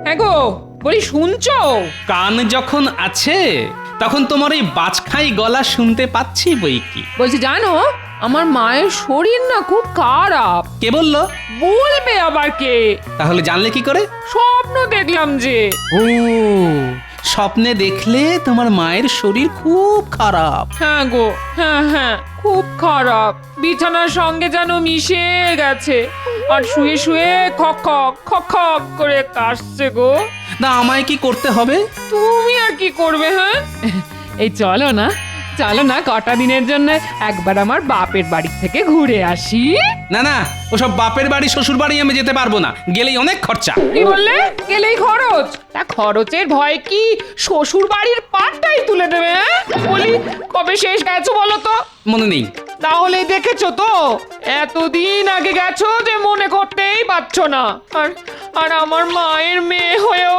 হ্যাঁ গো, বলি শুনছো? কান যখন আছে তখন তোমার এই বাজখাই গলা শুনতে পাচ্ছি বই কি। বলছি জানো, আমার মায়ের শরীর না খুব খারাপ। কে বললো? বলবে আবার কে? তাহলে জানলে কি করে? স্বপ্ন দেখলাম যে। ও, স্বপ্নে দেখলে তোমার মায়ের শরীর খুব খারাপ। হ্যাঁ গো, হ্যাঁ, খুব খারাপ। বিছানার সঙ্গে যেন মিশে গেছে, আর শুয়ে শুয়ে খক খক খক খক করে কাশছে গো। না, আমায় কি করতে হবে? তুমি আর কি করবে? হ্যাঁ, এই চলো না কটা দিনের জন্য একবার আমার বাপের বাড়ি থেকে ঘুরে আসি। না না, ওসব বাপের বাড়ি শ্বশুর বাড়ি আমি যেতে পারবো না, গেলেই অনেক খরচা। কি বললে? গেলেই খরচ? তা খরচের ভয় কি শ্বশুর বাড়ির পাটটাই তুলে দেবে? বলি, কবে শেষ গেছো বলো তো? মনে নেই। তাহলে দেখেছো তো, এতদিন আগে গেছো যে মনে করতেই পারছো না। আর আমার মায়ের মেয়ে হয়েও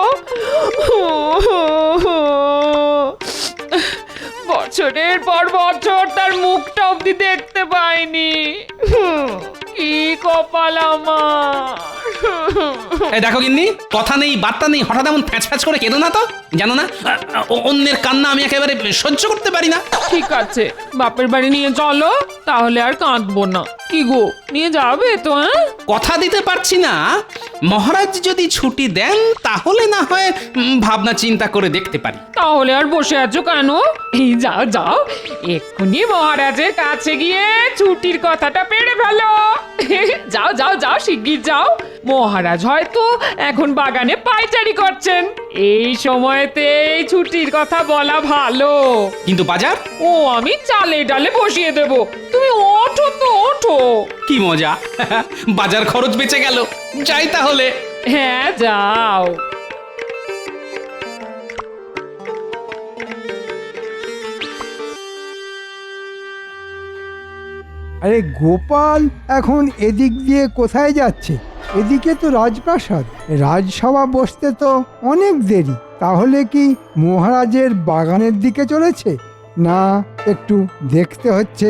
বছরের পর বছর তার মুখটা অব্দি দেখতে পাইনি। কি কপাল আমার। এই দেখো গিন্নি, কথা নেই বার্তা নেই, হঠাৎ এমন ফ্যাঁচ ফ্যাঁচ করে কেঁদো না তো। জানো না, অন্যের কান্না আমি একেবারে সহ্য করতে পারি না। ঠিক আছে, বাপের বাড়ি নিয়ে চলো, তাহলে আর কাঁদবো না। কি গো, নিয়ে যাবে তো? হ্যাঁ, কথা দিতে পারছি না। মহারাজ যদি ছুটি দেন তাহলে না হয় ভাবনা চিন্তা করে দেখতে পারি। তাহলে আর বসে আছো কেন? এই যাও, এক্ষুনি মহারাজের কাছে গিয়ে ছুটির কথাটা পেড়ে ফেলো। যাও, শিগগির যাও। মহারাজ হয়তো এখন বাগানে পায়চারি করছেন, এই সময়তে এই ছুটির কথা বলা ভালো। কিন্তু বাজার? ও, আমি চালে ডালে বসিয়ে দেব, তুমি ওঠো তো, ওঠো। কি মজা, বাজার খরচ বেঁচে গেল। যাই তাহলে। হ্যাঁ, যাও। আরে গোপাল এখন এদিক দিয়ে কোথায় যাচ্ছে? এদিকে তো রাজপ্রাসাদ, রাজসভা বসতে তো অনেক দেরি। তাহলে কি মহারাজের বাগানের দিকে চলেছে? না, একটু দেখতে হচ্ছে।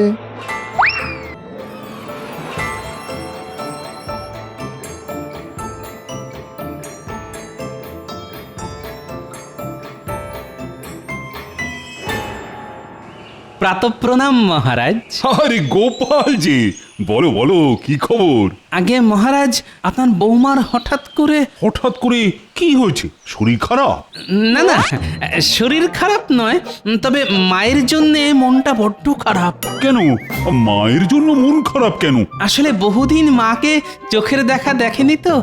প্রাতঃপ্রণাম মহারাজ। আরে গোপাল যে, বলো বলো কি খবর? আগে মহারাজ, আপনার বৌমার হঠাৎ করে কি হয়েছে? শরীর খারাপ? না না, শরীর খারাপ নয়, তবে মায়ের জন্য মনটা বড্ড খারাপ। কেন? মায়ের জন্য মন খারাপ কেন? আসলে বহুদিন মাকে চোখের দেখা দেখেনি তো,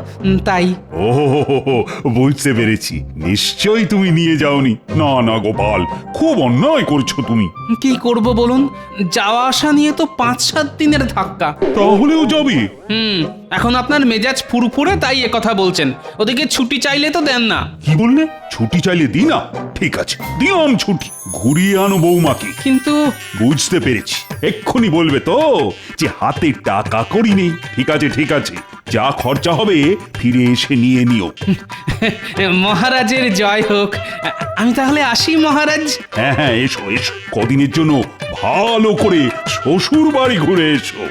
তাই। ও, বুঝতে পেরেছি, নিশ্চয়ই তুমি নিয়ে যাওনি। না না গোপাল, খুব অন্যায় করছো তুমি। কি করব বলুন, যাওয়া আসা নিয়ে তো 5-7 দিনের ধাক্কা। তাহলেও যাবে? এখন আপনার মেজাজ ফুরফুরে, তাই এ কথা বলছেন। ওদিকে ছুটি চাইলে তো দেন না। কি বললে? ছুটি চাইলে দি না? ঠিক আছে, দিলাম ছুটি, ঘুরিয়ে আনো বৌমাকে। কিন্তু বুঝতে পেরেছি, এক্ষুনি বলবে তো যে হাতে টাকা করি নেই। ঠিক আছে, যা খরচা হবে ফিরে এসে নিয়ে নিও। মহারাজের জয় হোক। আমি তাহলে আসি মহারাজ। হ্যাঁ, এসো, কদিনের জন্য ভালো করে শ্বশুর বাড়ি ঘুরে এসো।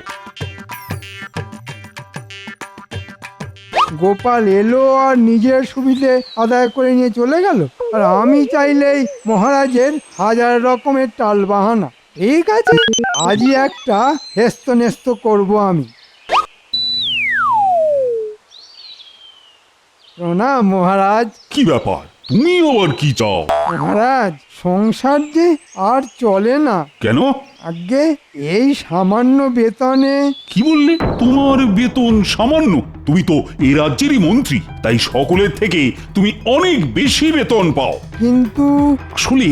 গোপাল এলো আর নিজের সুবিধে আদায় করে নিয়ে চলে গেল, আর আমি চাইলেই মহারাজের 1000 রকমের টাল বাহানা। ঠিক আছে, আজই একটা হেস্ত নেস্ত করবো আমি। প্রণাম মহারাজ। কি ব্যাপার, তুমি আবার কি চাও? মহারাজ, সংসার যে আর চলে না। কেন? আগে এই সামান্য বেতনে। কি বললে? তোমার বেতন সামান্য? তুমি তো এ রাজ্যেরই মন্ত্রী, তাই সকলের থেকে তুমি অনেক বেশি বেতন পাও। কিন্তু আসলে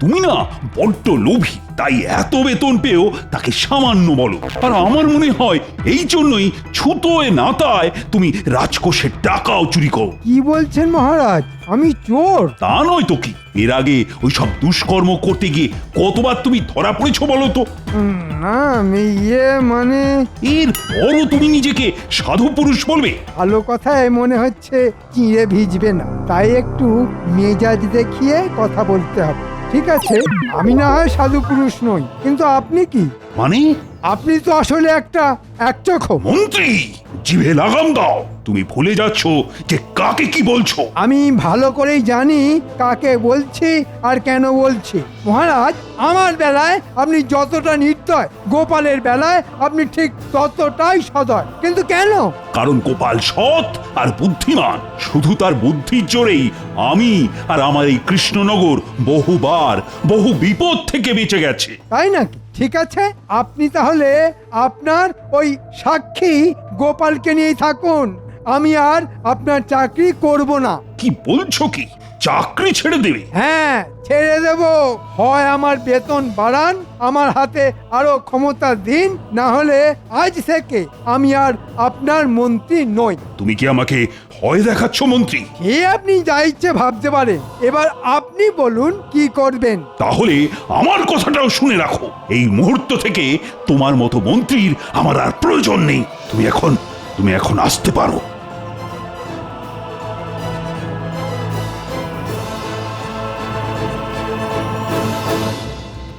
তুমি না বড্ড লোভী, তাই এত বেতন পেয়েও তাকে সামান্য বলো। আর আমার মনে হয় এই জন্যই ছুতোয় নাতায় তুমি রাজকোষের টাকাও চুরি করো। কি বলছেন মহারাজ, আমি চোর? তা নয় তো কি, এর আগে ওই সব দুষ্কর্ম করতে গিয়ে কতবার তুমি ধরা পড়েছো বলো তো? না, আমি মানে এর পরও তুমি নিজেকে সাধু পুরুষ বলবে? ভালো কথায় মনে হচ্ছে চিঁড়ে ভিজবে না, তাই একটু মেজাজ দেখিয়ে কথা বলতে হবে। ঠিক আছে, আমি না হয় সাধু পুরুষ নই, কিন্তু আপনি কি? মানে আপনি তো আসলে একটা একচক্ষু। মন্ত্রী, জিভে লাগাম দাও। তুমি ভুলে যাচ্ছ যে কাকে কি বলছো। আমি ভালো করেই জানি কাকে বলছি আর কেন বলছি। মহারাজ, আমার বেলায় আপনি যতটা নির্দয়, গোপালের বেলায় আপনি ঠিক ততটাই সদয়। কিন্তু কেন? কারণ গোপাল সৎ আর বুদ্ধিমান। শুধু তার বুদ্ধির জোরেই আমি আর আমার এই কৃষ্ণনগর বহুবার বহু বিপদ থেকে বেঁচে গেছে। তাই নাকি? ঠিক আছে, আপনি তাহলে আপনার ওই সাক্ষী গোপালকে নিয়েই থাকুন। আমি আর আপনার চাকরি করব না। কি বলছো কি? চাকরি ছেড়ে দেবে? হ্যাঁ, ছেড়ে দেব। হয় আমার বেতন বাড়ান, আমার হাতে আরো ক্ষমতা দিন, না হলে আজ থেকে আমি আর আপনার মন্ত্রী নই। তুমি কি আমাকে ভয় দেখাচ্ছ মন্ত্রী? কে আপনি যা ইচ্ছে ভাবতে পারেন। এবার আপনি বলুন কি করবেন। তাহলে আমার কথাটাও শুনে রাখো। এই মুহূর্ত থেকে তোমার মতো মন্ত্রীর আমার আর প্রয়োজন নেই। তুমি এখন আসতে পারো।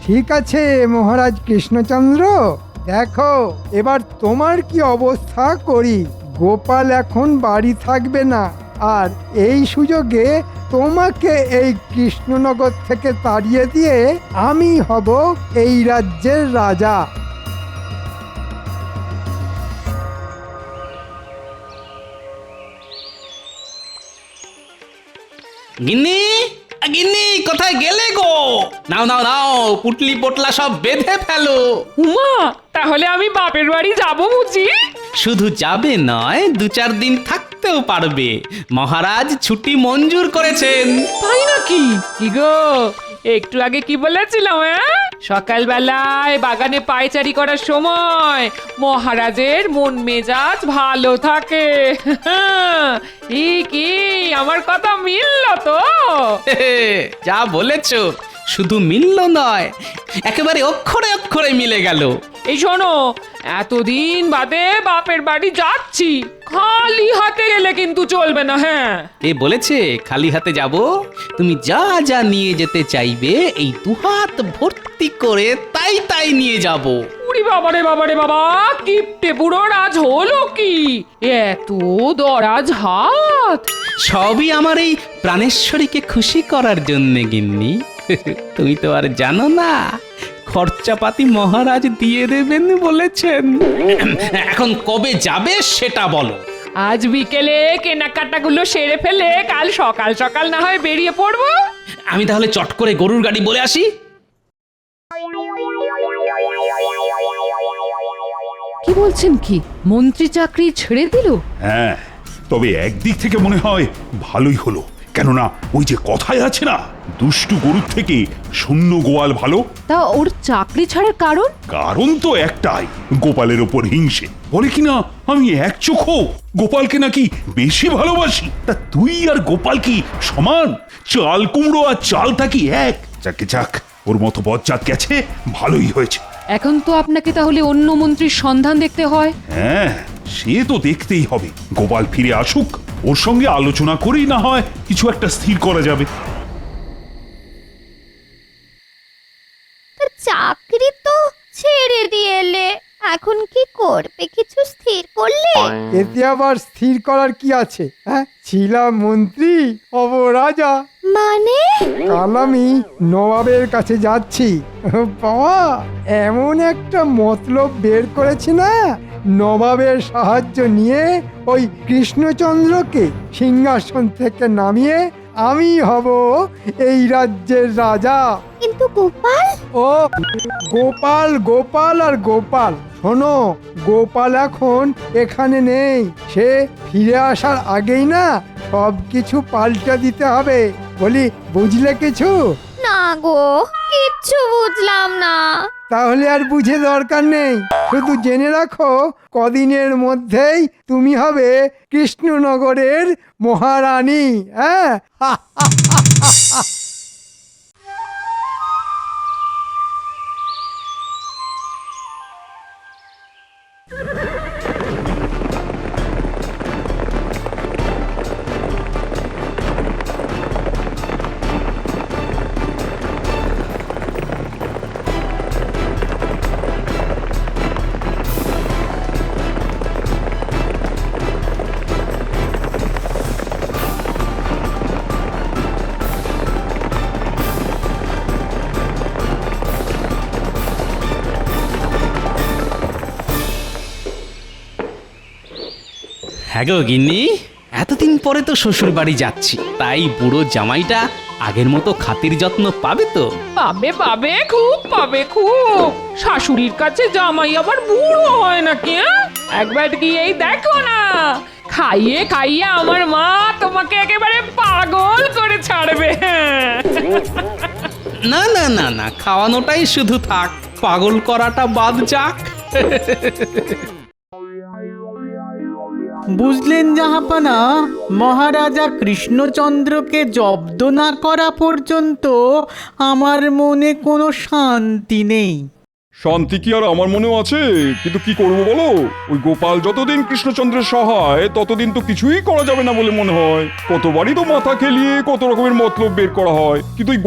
ঠিক আছে মহারাজ কৃষ্ণচন্দ্র, দেখো এবার তোমার কি অবস্থা করি। গোপাল এখন বাড়ি থাকবে না, আর এই সুযোগে তোমাকে এই কৃষ্ণনগর থেকে তাড়িয়ে দিয়ে আমি হব এই রাজ্যের রাজা। গিন্নি, গিন্নি, কোথায় গেলে গো? নাও নাও নাও, পুটলি পোটলা সব বেঁধে ফেলো। উমা, তাহলে আমি বাপের বাড়ি যাব বুঝি? শুধু যাবে নয়, 2-4 দিন থাকতেও পারবে। মহারাজ ছুটি মঞ্জুর করেছেন। তাই নাকি? কি গো, একটু আগে কি বলেছিলাম? সকালবেলায় বাগানে পায়চারি করার সময় মহারাজের মন মেজাজ ভালো থাকে। কি আমার কথা মিলল তো? যা বলেছো, শুধু মিলল নয়, একেবারে অক্ষরে অক্ষরে মিলে গেল। এই শোনো, এতদিন বাদে বাপের বাড়ি যাচ্ছি, খালি হাতে গেলে কিন্তু চলবে না। হ্যাঁ, এ বলেছে খালি হাতে যাব? তুমি যা যা নিয়ে যেতে চাইবে এই 2 হাত ভর্তি করে তাই তাই নিয়ে যাব। উড়ি বাবারে বাবারে বাবা, কিপটে বুড়ো রাজ হলো কি? এত দরাজ হাত! সবই আমার এই প্রাণেশ্বরীকে খুশি করার জন্যে গিন্নি। তুমি তো আর জানো না, খরচাপাতি মহারাজ দিয়ে দেবেন বলেছেন। এখন কবে যাবে সেটা বলো। আজ বিকেলে কেনাকাটাগুলো সেরে ফেলে কাল সকাল সকাল না হয় বেরিয়ে পড়বো। আমি তাহলে চট করে গরুর গাড়ি বলে আসি। কি বলছেন কি? মন্ত্রী চাকরি ছেড়ে দিল? হ্যাঁ, তবে একদিক থেকে মনে হয় ভালোই হলো। কেননা ওই যে কথায় আছে না, দুষ্টু গরুর থেকে শূন্য গোয়াল ভালো। তা ওর চাকরি ছাড়ার কারণ? কারণ তো একটাই, গোপালের ওপর হিংসে। বলে কিনা আমি এক চোখো গোপালকে নাকি বেশি ভালোবাসি। তা তুই আর গোপাল কি সমান? চাল কুমড়ো আর চালটা কি এক? যাকে যাক, ওর মতো বজ্জাত গেছে, ভালোই হয়েছে। এখন তো আপনাকে তাহলে অন্য মন্ত্রীর সন্ধান দেখতে হয়। হ্যাঁ, সে তো দেখতেই হবে। গোপাল ফিরে আসুক, ওর সঙ্গে আলোচনা করেই না হয় কিছু একটা স্থির করা যাবে। চাকরি তো ছেড়ে দিয়ে এলে, এখন কি করবে কিছু স্থির করলে? এতে আবার স্থির করার কি আছে? হ্যাঁ, ছিলাম মন্ত্রী, হব রাজা। মানে? কাল আমি নবাবের কাছে যাচ্ছি। বাবা, এমন একটা মতলব বের করেছি না, নবাবের সাহায্য নিয়ে ওই কৃষ্ণচন্দ্রকে সিংহাসন থেকে নামিয়ে আমি হব এই রাজ্যের রাজা। কিন্তু গোপাল? ও গোপাল, গোপাল আর গোপাল। শোনো, গোপাল এখন এখানে নেই। সে ফিরে আসার আগেই না সব কিছু পাল্টে দিতে হবে। বলি, বুঝলে কিছু? না গো, কিচ্ছু বুঝলাম না। তাহলে আর বুঝে দরকার নেই, শুধু জেনে রাখো কদিনের মধ্যেই তুমি হবে কৃষ্ণনগরের মহারানী। হ্যাঁ, হ্যাঁ গো গিন্নি, এতদিন পরে তো শ্বশুর বাড়ি যাচ্ছি, তাই বুড়ো জামাইটা আগের মতো খাতির যত্ন পাবে তো? পাবে পাবে, খুব পাবে, খুব। শাশুড়ির কাছে জামাই আবার বুড়ো হয় নাকি? হ্যাঁ? একবার গিয়েই দেখো না, খাইয়ে খাইয়ে আমার মা তোমাকে একেবারে পাগল করে ছাড়বে। না না না না, খাওয়ানোটাই শুধু থাক, পাগল করাটা বাদ যাক। বুঝলেন জাহাপানা, মহারাজা কৃষ্ণচন্দ্রকে জব্দ না করা পর্যন্ত আমার মনে কোনো শান্তি নেই। শান্তি কি আর আমার মনেও আছে, কিন্তু কি করব বলো, ওই গোপাল যতদিন কৃষ্ণচন্দ্রের সহায় ততদিন তো কিছুই করা যাবে না বলে মনে হয়। কতবারই তো মাথা খেলিয়ে কত রকমের মতলব বের করা হয়, কিন্তু ওই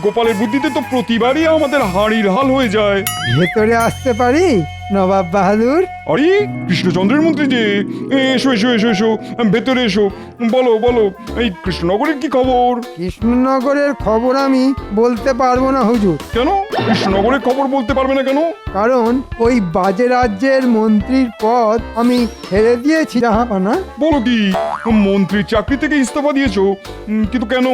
গোপালের বুদ্ধিতে তো প্রতিবারই আমাদের হাঁড়ির হাল হয়ে যায়। ভেতরে আসতে পারি নবাব বাহাদুর? আরে কৃষ্ণচন্দ্রের মন্ত্রী যে, এসো এসো এসো এসো, ভেতরে এসো। বলো বলো, এই কৃষ্ণনগরের কি খবর? কৃষ্ণনগরের খবর আমি বলতে পারবো না হুজুর। কেন কৃষ্ণনগরের খবর বলতে পারবে না কেন? কারণ ওই বাজে রাজ্যের মন্ত্রীর পদ আমি ছেড়ে দিয়েছি জাহাপানা। বলো কি, মন্ত্রীর চাকরি থেকে ইস্তফা দিয়েছো? কিন্তু কেন?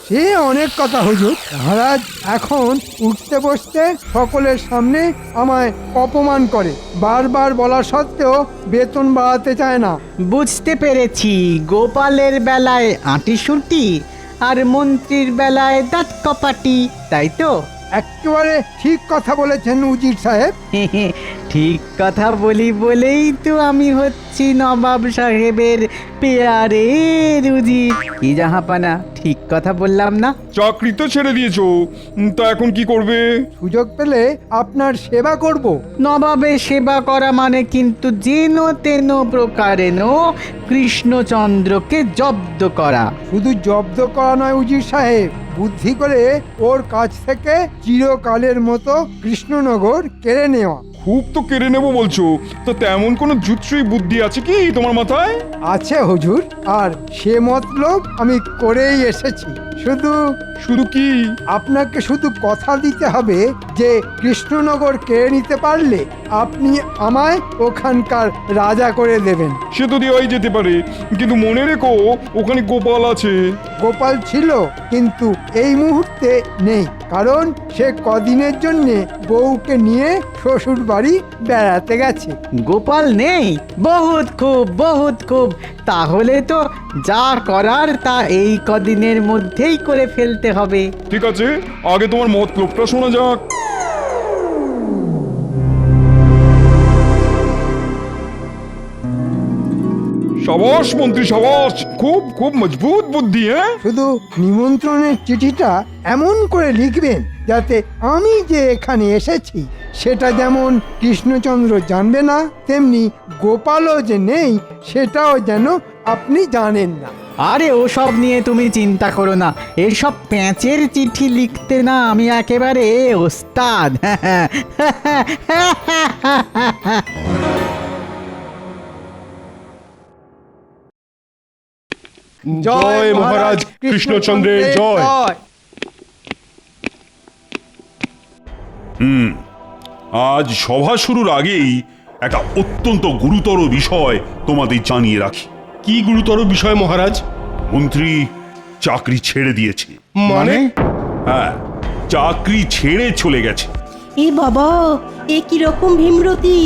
সে অনেক কথা হুজুর। মহারাজ এখন উঠতে বসতে সকলের সামনে আমায় অপমান করে, বারবার বলা সত্ত্বেও বেতন বাড়াতে চায় না। বুঝতে পেরেছি, গোপালের বেলায় আঁটিসুটি আর মন্ত্রীর বেলায় দাঁত কপাটি, তাই তো? একেবারে ঠিক কথা বলেছেন উজির সাহেব। ঠিক কথা বলি বলেই তো আমি হচ্ছি নবাব সাহেবের পেয়ারে উজির। কি জাহাপানা, ঠিক কথা বললাম না? চাকরি তো ছেড়ে দিয়েছো, তা এখন কি করবে? সুযোগ পেলে আপনার সেবা করব। নবাবের সেবা করা মানে কিন্তু যেন তেন প্রকারেণ কৃষ্ণচন্দ্রকে জব্দ করা। শুধু জব্দ করা নয় উজির সাহেব, বুদ্ধি করে ওর কাছ থেকে চিরকালের মতো কৃষ্ণনগর কেড়ে নেওয়া। খুব তো কেড়ে নেবো বলছো, তো তেমন কোনো জুৎসই বুদ্ধি আছে কি তোমার মাথায়? আছে হুজুর, আর সে মতলব আমি করেই এসেছি। শুধু কি? আপনাকে শুধু কথা দিতে হবে যে কৃষ্ণনগর কেড়ে নিতে পারলে আপনি আমায় ওখানকার রাজা করে দেবেন। সে তো দেওয়াই যেতে পারে, কিন্তু মনে রেখো ওখানে গোপাল আছে। গোপাল ছিল, কিন্তু এই মুহূর্তে নেই, কারণ সে কদিনের জন্যে বউকে নিয়ে শ্বশুর বাড়ি বেড়াতে গেছে। গোপাল নেই? বহুত খুব, বহুত খুব। তাহলে তো যা করার তা এই কদিনের মধ্যেই করে ফেলতে হবে। ঠিক আছে, আগে তোমার মতলবটা শোনা যাক। সাবাস মন্ত্রী সাবাস, খুব খুব মজবুত বুদ্ধি। হ্যাঁ, শুধু নিমন্ত্রণের চিঠিটা এমন করে লিখবেন যাতে আমি যে এখানে এসেছি সেটা যেমন কৃষ্ণচন্দ্র জানবে না, তেমনি গোপালও যে নেই সেটাও যেন আপনি জানেন না। আরে ওসব নিয়ে তুমি চিন্তা করো না, এসব প্যাঁচের চিঠি লিখতে না আমি একেবারে ওস্তাদ। জয় মহারাজ কৃষ্ণচন্দ্রের জয়। আজ সভা শুরুর আগেই একটা অত্যন্ত গুরুতর বিষয় তোমাদের জানিয়ে রাখি। কি গুরুতর বিষয় মহারাজ? মন্ত্রী চাকরি ছেড়ে দিয়েছে। মানে? হ্যাঁ, চাকরি ছেড়ে চলে গেছে। এ বাবা, এ কি রকম ভীমরতি?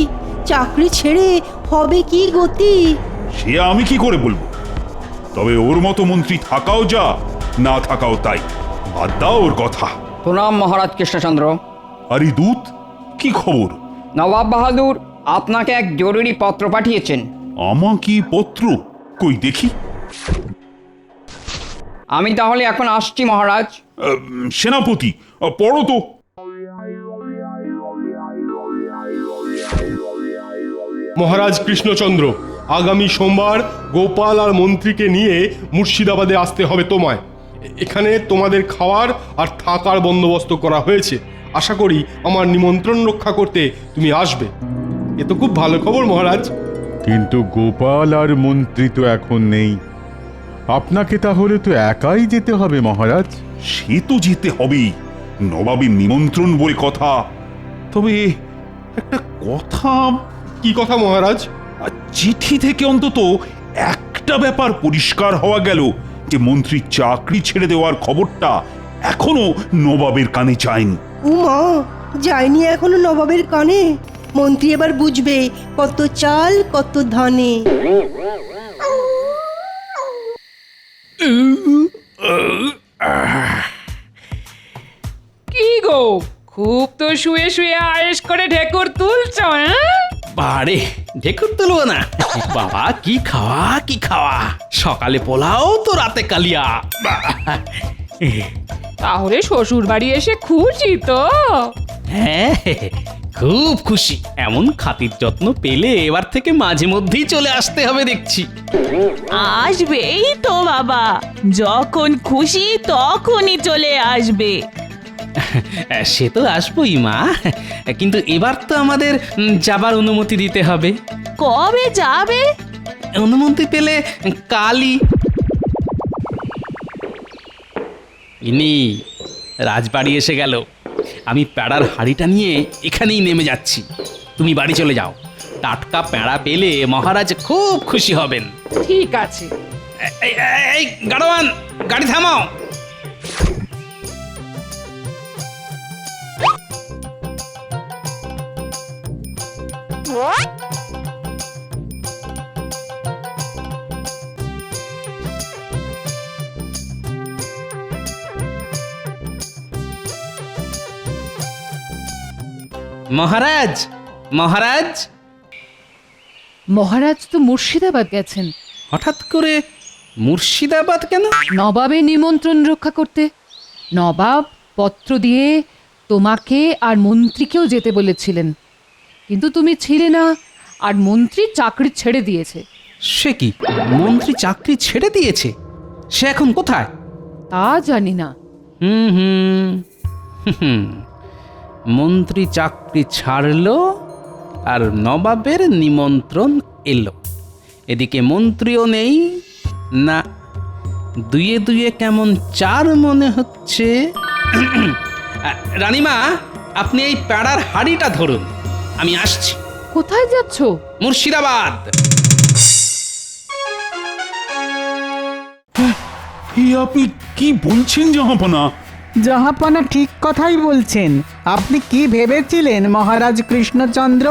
চাকরি ছেড়ে হবে কি গতি? সে আমি কি করে বলবো, তবে ওর মতো মন্ত্রী থাকাও যা, না থাকাও তাই। বাদ দাও ওর কথা। প্রণাম মহারাজ কৃষ্ণচন্দ্র। আরে দূত, কি খবর? নবাব বাহাদুর আপনাকে এক জরুরি পত্র পাঠিয়েছেন। আমাকে পত্র? কই দেখি। আমি তাহলে এখন আসছি মহারাজ। সেনাপতি, পড়ো তো। মহারাজ কৃষ্ণচন্দ্র, আগামী সোমবার গোপাল আর মন্ত্রীকে নিয়ে মুর্শিদাবাদে আসতে হবে তোমায়। এখানে তোমাদের খাওয়ার আর থাকার বন্দোবস্ত করা হয়েছে। আশা করি আমার নিমন্ত্রণ রক্ষা করতে তুমি আসবে। এ তো খুব ভালো খবর মহারাজ। কিন্তু গোপাল আর মন্ত্রী তো এখন নেই, আপনাকে তাহলে তো একাই যেতে হবে মহারাজ। সে তো যেতে হবেই, নবাবের নিমন্ত্রণ বলে কথা। তবে একটা কথা। কি কথা মহারাজ? চিঠি থেকে অন্তত একটা ব্যাপার পরিষ্কার হওয়া গেল যে মন্ত্রী চাকরি ছেড়ে দেওয়ার খবরটা এখনো নবাবের কানে যায়নি। উমা, যায়নি এখনো নবাবের কানে। মন্ত্রী এবার বুঝবে কত চাল কত ধানে। কি গো, খুব তো শুয়ে শুয়ে আয়েশ করে ঢেকুর তুলছ, হ্যাঁ? বারে ঢেকুর তুলবো না বাবা, কি খাওয়া কি খাওয়া, সকালে পোলাও তো রাতে কালিয়া। তাহলে শ্বশুর বাড়ি এসে খুশি তো? হ্যাঁ, খুব খুশি। এমন খাতির যত্ন পেলে এবার থেকে মাঝে মধ্যেই চলে আসতে হবে দেখছি। আসবেই তো বাবা, যখন খুশি তখনই চলে আসবে। সে তো আসবোই মা, কিন্তু এবার তো আমাদের যাবার অনুমতি দিতে হবে। কবে যাবে? অনুমতি পেলে কালই। ইনি রাজবাড়ি এসে গেল। আমি প্যাড়ার হাঁড়িটা নিয়ে এখানেই নেমে যাচ্ছি। তুমি বাড়ি চলে যাও। টাটকা প্যাড়া পেলে মহারাজ খুব খুশি হবেন। ঠিক আছে। এই গাড়োয়ান, গাড়ি থামাও। মহারাজ, মহারাজ। মহারাজ তো মুর্শিদাবাদ গেছেন। হঠাৎ করে মুর্শিদাবাদ কেন? নবাবের নিমন্ত্রণ রক্ষা করতে। নবাব পত্র দিয়ে তোমাকে আর মন্ত্রীকেও যেতে বলেছিলেন, কিন্তু তুমি ছিলে না, আর মন্ত্রী চাকরি ছেড়ে দিয়েছে। সে কি, মন্ত্রী চাকরি ছেড়ে দিয়েছে? সে এখন কোথায়? তা জানি না। হুম হুম হুম, মন্ত্রী চাকরি ছাড়লো আর নবাবের নিমন্ত্রণ এলো। এদিকে মন্ত্রীও নেই না, দুয়ে দুয়ে কেমন চার মনে হচ্ছে। রানীমা, আপনি এই প্যাড়ার হাড়িটা ধরুন, আমি আসছি। কোথায় যাচ্ছ? মুর্শিদাবাদ। আপনি কি বলছেন জাহাপনা? জাহাপনা ঠিক কথাই বলছেন। আপনি কি ভেবেছিলেন মহারাজ কৃষ্ণচন্দ্র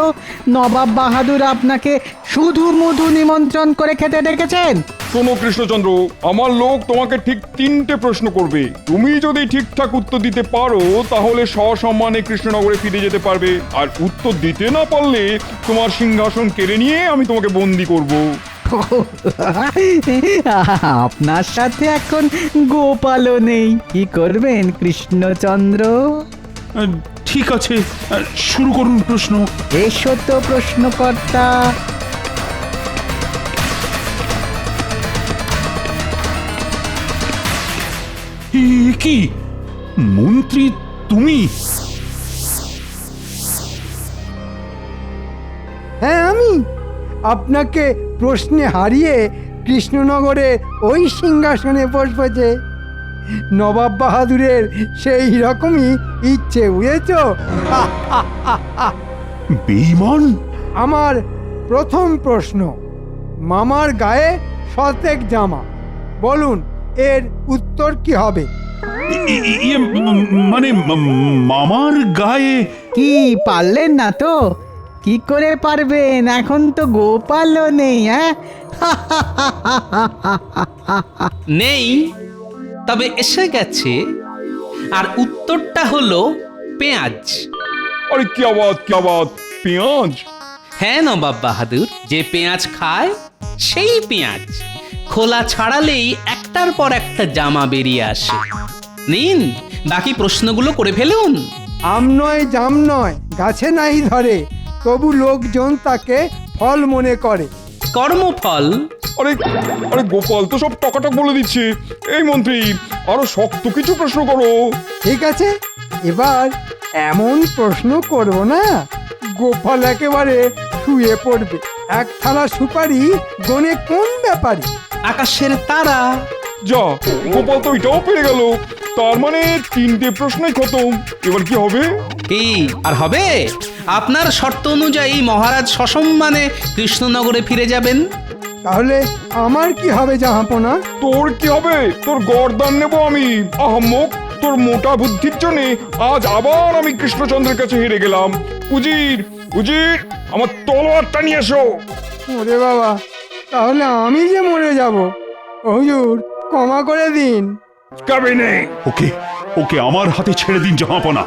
নবাব বাহাদুর আপনাকে শুধু মধু নিমন্ত্রণ করে খেতে ডেকেছেন? শোনো কৃষ্ণচন্দ্র, আমার লোক তোমাকে ঠিক 3টে প্রশ্ন করবে। তুমি যদি ঠিকঠাক উত্তর দিতে পারো তাহলে সসম্মানে কৃষ্ণনগরে ফিরে যেতে পারবে, আর উত্তর দিতে না পারলে তোমার সিংহাসন কেড়ে নিয়ে আমি তোমাকে বন্দি করব। আপনার সাথে এখন গোপালও নেই, কি করবেন কৃষ্ণচন্দ্র? ঠিক আছে, শুরু করুন প্রশ্ন। এসো তো প্রশ্নকর্তা। কি মন্ত্রী তুমি? হ্যাঁ, আমি আপনাকে প্রশ্নে হারিয়ে কৃষ্ণনগরে ওই সিংহাসনে বসবো যে। নবাব বাহাদুরের সেই রকমই ইচ্ছে, বুঝেছ? বেঈমান। আমার প্রথম প্রশ্ন, মামার গায়ে শতেক জামা, বলুন এর উত্তর কি হবে? মানে মামার গায়ে? কি পারলেন না তো? কি করে পারবেন, এখন তো গোপালও নেই। হ্যাঁ, নেই, তবে এসে গেছে। আর উত্তরটা হলো পেঁয়াজ। আরে কি আবাদ, পেঁয়াজ? হ্যাঁ নবাব বাহাদুর, যে পেঁয়াজ খায় সেই পেঁয়াজ। খোলা ছাড়ালেই একটার পর একটা জামা বেরিয়ে আসে। নিন, বাকি প্রশ্নগুলো করে ফেলুন। আম নয় জাম নয়, গাছে নাই ধরে, তবু লোকজন তাকে ফল মনে করে। কর্মফল। আরে আরে গোপাল তো সব টকাটক বলে দিচ্ছে। এই মন্ত্রী, আরো শক্ত কিছু প্রশ্ন করো। ঠিক আছে, এবার এমন প্রশ্ন করব না গোপাল একেবারে শুয়ে পড়বে। এক থালা সুপারি গনে কোন ব্যাপারে? আকাশের তারা। যা, গোপাল তো এটাও পেরে গেল। তার মানে 3টে প্রশ্নই খতম। এবার কি হবে? কি আর হবে? আপনার শর্ত অনুযায়ী মহারাজ সসম্মানে কৃষ্ণনগরে ফিরে যাবেন। তাহলে আমার কি হবে জাহাপনা? তোর কি হবে? তোর গর্দান নেবো আমি, আহম্মক। তোর মোটা বুদ্ধির জন্য আজ আবার আমি কৃষ্ণচন্দ্রের কাছে হেরে গেলাম। উজির, উজির, আমার তলোয়ারটা নিয়ে এসো। ওরে বাবা, তাহলে আমি যে মরে যাব। হুজুর, ক্ষমা করে দিন। কবে নেই। ওকে ওকে আমার হাতে ছেড়ে দিন জাহাপনা।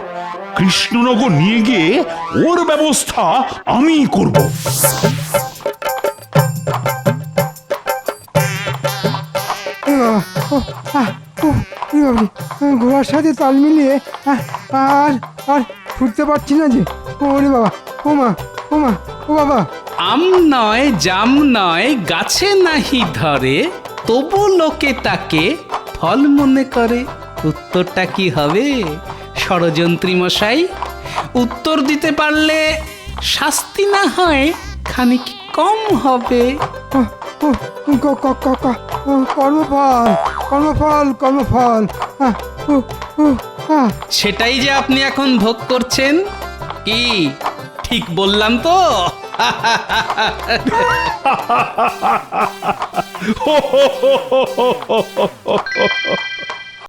কৃষ্ণনগর নিয়ে গিয়ে ওর ব্যবস্থা আমি করব। এ বাবা, ও, আহ, ও, এ বাবা, ঘোড়ার সাথে তাল মিলিয়ে আর আর ছুটতে পারছি না যে। ওরে বাবা, ও মা, ও মা, ও বাবা। আম নয় জাম নয় গাছে নাহি ধরে, তবু লোকে তাকে ফল মনে করে। উত্তরটা কি হবে ষড়যন্ত্রী মশাই? উত্তর দিতে পারলে শাস্তি না হয় খানিক কম হবে। ও, ও, কর্মফল, কর্মফল, কর্মফল। ও, ও, সেটাই যে আপনি এখন ভোগ করছেন। কি ঠিক বললাম তো? হো হো হো হো হো হো হো।